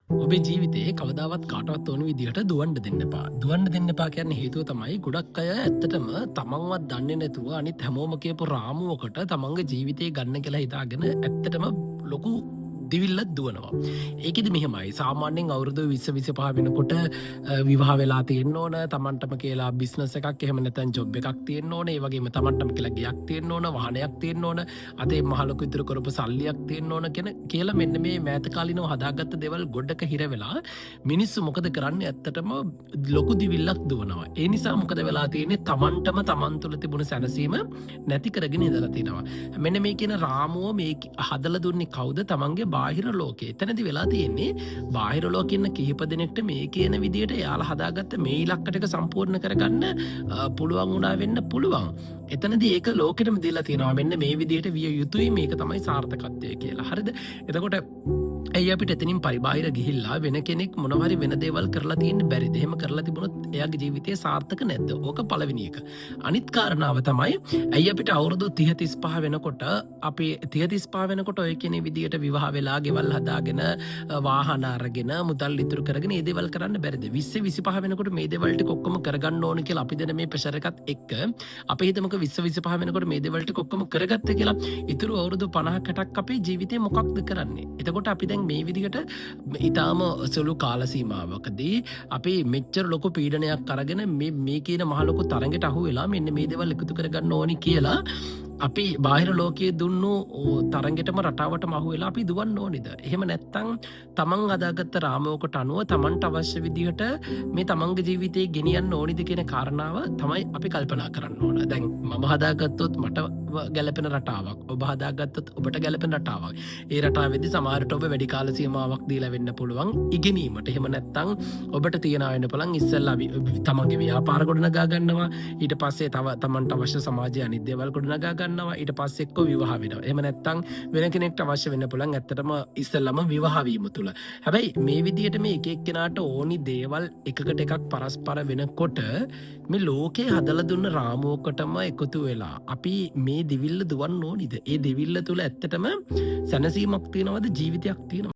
ඔබේ ජීවිතයේ කවදාවත් කාටවත් ඕන විදිහට දුවන්ඩ දෙන්න එපා. දුවන්ඩ දෙන්න එපා කියන්නේ හේතුව තමයි ගොඩක් අය ඇත්තටම තමන්වත් දන්නේ නැතුව අනිත් හැමෝම කියපු රාමුවකට තමන්ගේ ජීවිතය ගන්න කියලා හිතාගෙන ඇත්තටම ලොකු දිවිල්ලත් දුවනවා. ඒකෙදි මෙහෙමයි සාමාන්‍යයෙන් අවුරුදු 20 25 වෙනකොට විවාහ වෙලා තියෙන්න ඕන, තමන්ටම කියලා බිස්නස් එකක් එහෙම නැත්නම් ජොබ් එකක් තියෙන්න ඕන, ඒ වගේම තමන්ටම කියලා ගෙයක් තියෙන්න ඕන, වාහනයක් තියෙන්න ඕන, අතේ මහ ලොකු ඉතුරු කරපු සල්ලියක් තියෙන්න ඕන කියලා මෙන්න මේ මෑත කාලිනව හදාගත්ත දේවල් ගොඩක හිර වෙලා මිනිස්සු මොකද කරන්නේ ඇත්තටම ලොකු දිවිල්ලක් දුවනවා. ඒ නිසා මොකද වෙලා තියෙන්නේ තමන්ටම තමන් තුළ තිබුණු සැනසීම නැති කරගෙන ඉඳලා තියෙනවා. මෙන්න මේ කියන රාමුව මේ හදලා දුන්නේ කවුද? තමන්ගේ බාහිර ලෝකේ. එතනදි වෙලා තියෙන්නේ බාහිර ලෝකේ ඉන්න කිහිප දෙනෙක්ට මේ කියන විදියට එයාලා හදාගත්ත මේ ඉලක්ක ටික සම්පූර්ණ කරගන්න පුළුවන් වුණා වෙන්න පුළුවන්. එතනදී ඒක ලෝකෙටම දීලා තියෙනවා. මෙන්න මේ විදියට විය යුතුයි, මේක තමයි සාර්ථකත්වය කියලා. හරිද? එතකොට ඇයි අපිට එතනින් පරිබාහිර ගිහිල්ලා වෙන කෙනෙක් මොනවා හරි වෙන දේවල් කරලා තියෙන්න බැරිද? එහෙම කරලා තිබුණොත් එයාගේ ජීවිතය සාර්ථක නැද්ද? ඕක පළවෙනි එක. අනිත් කාරණාව තමයි ඇයි අපිට අවුරුදු 30 35 වෙනකොට අපි 30 35 වෙනකොට ඔය කියන විදියට විවාහ වෙලා ගෙවල් හදාගෙන වාහන අරගෙන මුදල් ඉතුරු කරගෙන මේ දේවල් කරන්න බැරිද? 20 25 වෙනකොට මේ දේවල් ටික ඔක්කොම කරගන්න ඕන කියලා අපි දෙන මේ ප්‍රෙෂර් එකත් එක්ක අපි හිතමුකෝ 20 25 වෙනකොට මේ දේවල් ටික ඔක්කොම කරගත්තේ කියලා. ඉතුරු අවුරුදු 50 60ක් අපේ ජීවිතේ මොකක්ද කරන්නේ? එතකොට අපි දැන් මේ විදිහට ඉතාම සුළු කාල සීමාවකදී අපි මෙච්චර ලොකු පීඩනයක් අරගෙන මේ කියන මහ ලොකු තරඟට අහු වෙලා මෙන්න මේ දේවල් එකතු කරගන්න ඕනි කියලා අපි බාහිර ලෝකයේ දුන්නු තරගෙටම රටාවටම අහු වෙලා අපි දුවන්න ඕනිද? එහෙම නැත්නම් තමන් හදාගත්ත රාමුවකට අනුව තමන්ට අවශ්‍ය විදිහට මේ තමන්ගේ ජීවිතේ ගෙනියන්න ඕනිද කියන කාරණාව තමයි අපි කල්පනා කරන්න ඕන. දැන් මම හදාගත්තොත් මට ගැලපෙන රටාවක්, ඔබ හදාගත්තොත් ඔබට ගැලපෙන රටාවක්. ඒ රටාවේදී සමහරට ඔබ වැඩි කාල සීමාවක් දීලා වෙන්න පුළුවන් ඉගෙනීමට. එහෙම නැත්නම් ඔබට තියනවා වෙන්න පුළුවන් ඉස්සෙල්ලා තමන්ගේ ව්‍යාපාර ගොඩනගා ගන්නවා. ඊට පස්සේ තව තමන්ට අවශ්‍ය සමාජයේ අනිත් දේවල් ගොඩනගා ගන්නවා. ඊට පස්සේ එක්ක විවාහ වෙනවා. එහෙම නැත්නම් වෙන කෙනෙක්ට අවශ්‍ය වෙන්න පුළුවන් ඇත්තටම ඉස්සෙල්ලාම විවාහ වීම තුල. හැබැයි මේ විදිහට මේ එක එක්කෙනාට ඕනි දේවල් එකකට එකක් පරස්පර වෙනකොට මේ ලෝකේ හදලා දුන්න රාමුවකටම එකතු වෙලා අපි මේ දිවිල්ල දුවන්න ඕනිද? ඒ දිවිල්ල තුල ඇත්තටම සැනසීමක් තියනවද? ජීවිතයක් තියනවද?